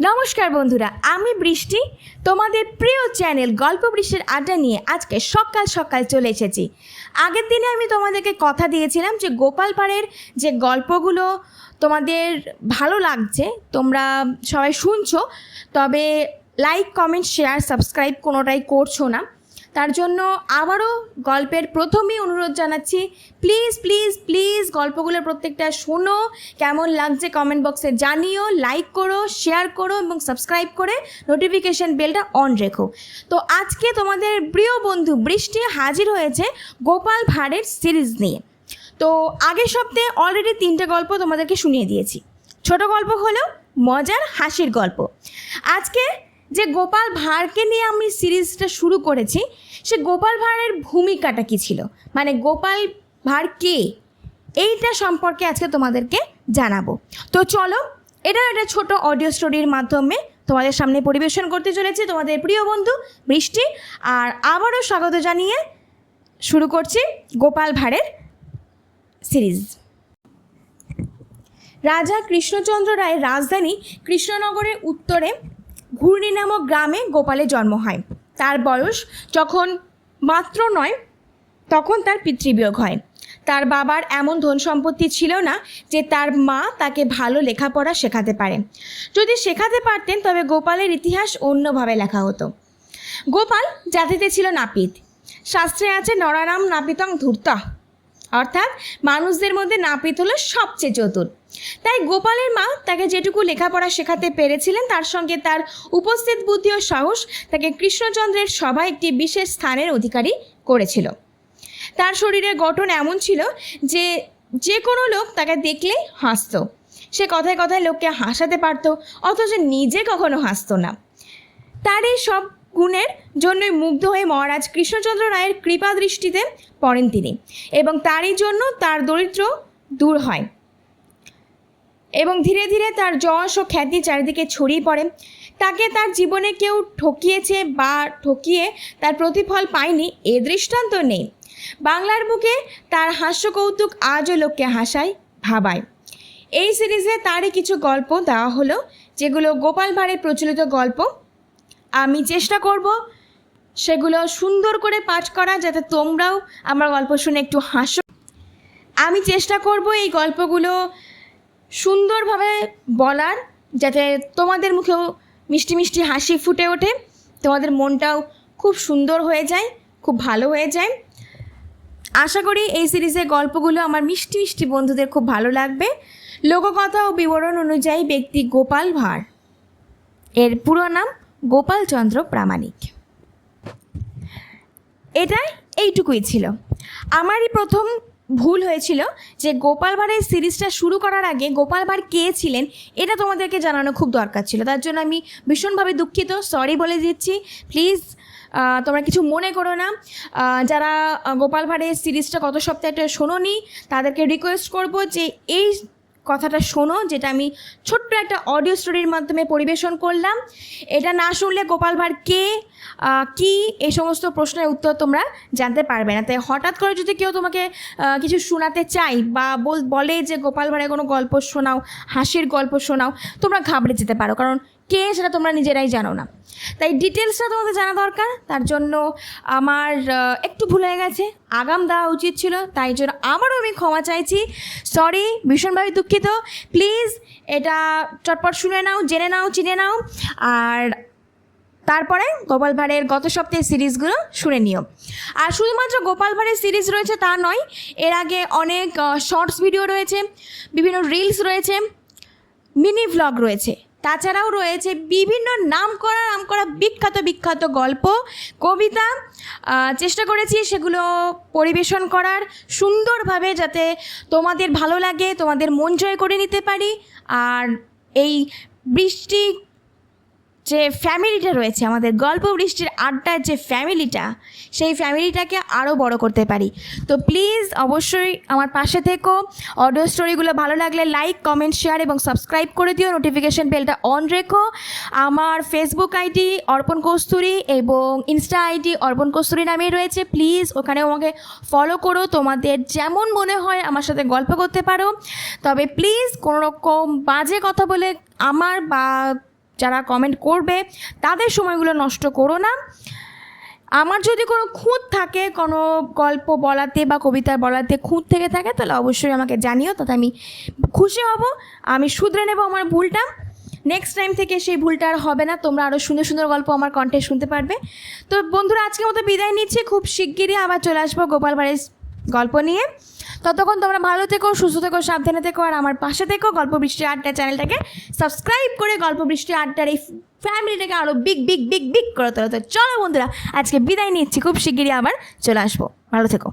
নমস্কার বন্ধুরা, আমি বৃষ্টি, তোমাদের প্রিয় চ্যানেল গল্প বৃষ্টির আড্ডা নিয়ে আজকে সকাল সকাল চলে এসেছি। আগের দিনে আমি তোমাদেরকে কথা দিয়েছিলাম যে গোপাল ভাঁড়ের যে গল্পগুলো তোমাদের ভালো লাগছে, তোমরা সবাই শুনছো, তবে লাইক, কমেন্ট, শেয়ার, সাবস্ক্রাইব কোনোটাই করছো না। তার জন্য আবারও গল্পের প্রথমেই অনুরোধ জানাচ্ছি, প্লিজ প্লিজ প্লিজ গল্পগুলো প্রত্যেকটা শোনো, কেমন লাগছে কমেন্ট বক্সে জানিও, লাইক করো, শেয়ার করো এবং সাবস্ক্রাইব করে নোটিফিকেশান বেলটা অন রেখো। তো আজকে তোমাদের প্রিয় বন্ধু বৃষ্টি হাজির হয়েছে গোপাল ভাঁড়ের সিরিজ নিয়ে। তো আগের সপ্তাহে অলরেডি 3টে গল্প তোমাদেরকে শুনিয়ে দিয়েছি। ছোট গল্প হলেও মজার হাসির গল্প। আজকে যে গোপাল ভাঁড়কে নিয়ে আমি সিরিজটা শুরু করেছি, সে গোপাল ভাঁড়ের ভূমিকাটা কী ছিল, মানে গোপাল ভাঁড় কে, এইটা সম্পর্কে আজকে তোমাদেরকে জানাবো। তো চলো, এটা একটা ছোট অডিও স্টোরির মাধ্যমে তোমাদের সামনে পরিবেশন করতে চলেছি তোমাদের প্রিয় বন্ধু বৃষ্টি। আর আবারও স্বাগত জানিয়ে শুরু করছি গোপাল ভাঁড়ের সিরিজ। রাজা কৃষ্ণচন্দ্র রায়ের রাজধানী কৃষ্ণনগরের উত্তরে ঘূর্ণি নামক গ্রামে গোপালের জন্ম হয়। তার বয়স যখন মাত্র 9 তখন তার পিতৃবিয়োগ হয়। তার বাবার এমন ধন সম্পত্তি ছিল না যে তার মা তাকে ভালো লেখাপড়া শেখাতে পারে। যদি শেখাতে পারতেন তবে গোপালের ইতিহাস অন্যভাবে লেখা হতো। গোপাল জাতিতে ছিল নাপিত। শাস্ত্রে আছে নরানাম নাপিতং ধূর্তঃ, অর্থাৎ মানুষদের মধ্যে নাপিত হলো সবচেয়ে চতুর। তাই গোপালের মা তাকে যেটুকু লেখাপড়া শেখাতে পেরেছিলেন তার সঙ্গে তার উপস্থিত বুদ্ধি ও সাহস তাকে কৃষ্ণচন্দ্রের সভায় একটি বিশেষ স্থানের অধিকারী করেছিল। তার শরীরের গঠন এমন ছিল যে যে কোনো লোক তাকে দেখলেই হাসত। সে কথায় কথায় লোককে হাসাতে পারত, অথচ নিজে কখনো হাসত না। তার এই সব গুণের জন্যই মুগ্ধ হয়ে মহারাজ কৃষ্ণচন্দ্র রায়ের কৃপা দৃষ্টিতে পড়েন তিনি, এবং তারই জন্য তার দরিদ্র দূর হয় এবং ধীরে ধীরে তার যশ ও খ্যাতি চারিদিকে ছড়িয়ে পড়ে। তাকে তার জীবনে কেউ ঠকিয়েছে বা ঠকিয়ে তার প্রতিফল পায়নি এ দৃষ্টান্ত নেই। বাংলার বুকে তার হাস্য কৌতুক আজও লোককে হাসায়, ভাবায়। এই সিরিজে তারই কিছু গল্প দেওয়া হলো, যেগুলো গোপাল ভাঁড়ের প্রচলিত গল্প। আমি চেষ্টা করব সেগুলো সুন্দর করে পাঠ করা, যাতে তোমরাও আমার গল্প শুনে একটু হাসো। আমি চেষ্টা করব এই গল্পগুলো সুন্দরভাবে বলার, যাতে তোমাদের মুখেও মিষ্টি মিষ্টি হাসি ফুটে ওঠে, তোমাদের মনটাও খুব সুন্দর হয়ে যায়, খুব ভালো হয়ে যায়। আশা করি এই সিরিজের গল্পগুলো আমার মিষ্টি মিষ্টি বন্ধুদের খুব ভালো লাগবে। লোককথা ও বিবরণ অনুযায়ী ব্যক্তি গোপাল ভাঁড়, এর পুরো নাম গোপালচন্দ্র প্রামাণিক। এটাই এইটুকুই ছিল। আমারই প্রথম ভুল হয়েছিল যে গোপাল ভাঁড়ের সিরিজটা শুরু করার আগে গোপাল ভাঁড় কে ছিলেন এটা তোমাদেরকে জানানো খুব দরকার ছিল। তার জন্য আমি ভীষণভাবে দুঃখিত, সরি বলে দিচ্ছি। প্লিজ তোমরা কিছু মনে করো না। যারা গোপাল ভাঁড়ের সিরিজটা গত সপ্তাহে শোনোনি তাদেরকে রিকোয়েস্ট করব যে এই কথাটা শোনো, যেটা আমি ছোট্ট একটা অডিও স্টোরির মাধ্যমে পরিবেশন করলাম। এটা না শুনলে গোপাল ভাঁড় কে, কি, এই সমস্ত প্রশ্নের উত্তর তোমরা জানতে পারবে না। তাই হঠাৎ করে যদি কেউ তোমাকে কিছু শোনাতে চাই বা বলে যে গোপাল ভাঁড়ের কোনো গল্প শোনাও, হাসির গল্প শোনাও, তোমরা ঘাবড়ে যেতে পারো, কারণ কে সেটা তোমরা নিজেরাই জানো না। তাই ডিটেলসটা তোমাদের জানা দরকার। তার জন্য আমার একটু ভুল হয়ে গেছে, আগাম দেওয়া উচিত ছিল, তাই জন্য আবারও আমি ক্ষমা চাইছি, সরি, ভীষণভাবে দুঃখিত। প্লিজ এটা চটপট শুনে নাও, জেনে নাও, চিনে নাও, আর তারপরে গোপাল ভাঁড়ের গত সপ্তাহের সিরিজগুলো শুনে নিও। আর শুধুমাত্র গোপাল ভাঁড়ের সিরিজ রয়েছে তা নয়, এর আগে অনেক শর্টস ভিডিও রয়েছে, বিভিন্ন রিলস রয়েছে, মিনি ভ্লগ রয়েছে, তাছাড়াও রয়েছে বিভিন্ন নাম করা বিখ্যাত বিখ্যাত গল্প, কবিতা। চেষ্টা করেছি সেগুলো পরিবেশন করার সুন্দরভাবে, যাতে তোমাদের ভালো লাগে, তোমাদের মন জয় করে নিতে পারি। আর এই বৃষ্টি যে ফ্যামিলিটা রয়েছে, আমাদের গল্প বৃষ্টির আড্ডার যে ফ্যামিলিটা, সেই ফ্যামিলিটাকে আরও বড় করতে পারি। তো প্লিজ অবশ্যই আমার পাশে থেকো। অডিও স্টোরিগুলো ভালো লাগলে লাইক, কমেন্ট, শেয়ার এবং সাবস্ক্রাইব করে দিও, নোটিফিকেশান বেলটা অন রেখো। আমার ফেসবুক আইডি অর্পণ কস্তুরী এবং ইনস্টা আইডি অর্পণ কস্তুরী নামেই রয়েছে। প্লিজ ওখানেও আমাকে ফলো করো। তোমাদের যেমন মনে হয় আমার সাথে গল্প করতে পারো, তবে প্লিজ কোনো রকম বাজে কথা বলে আমার বা যারা কমেন্ট করবে তাদের সময়গুলো নষ্ট করো না। আমার যদি কোনো খুঁত থাকে, কোনো গল্প বলাতে বা কবিতা বলাতে খুঁত থেকে থাকে, তাহলে অবশ্যই আমাকে জানিও, তাতে আমি খুশি হব। আমি শুধরে নেব আমার ভুলটা। নেক্সট টাইম থেকে সেই ভুলটা আর হবে না। তোমরা আরও সুন্দর সুন্দর গল্প আমার কণ্ঠে শুনতে পারবে। তো বন্ধুরা, আজকের মতো বিদায় নিচ্ছি। খুব শিগগিরই আবার চলে আসবো গোপাল ভাঁড়ের গল্প নিয়ে। ততক্ষণ তোমরা ভালো থেকো, সুস্থ থেকো, সাবধানে থেকো, আর আমার পাশে থেকো। গল্প বৃষ্টি আড্ডা চ্যানেলটাকে সাবস্ক্রাইব করে গল্প বৃষ্টি আড্ডার এই ফ্যামিলিটাকে আরও বিগ বিগ বিগ বিগ করে তোলো। তো চলো বন্ধুরা, আজকে বিদায় নিচ্ছি। খুব শিগগিরই আবার চলে আসবো। ভালো থেকো।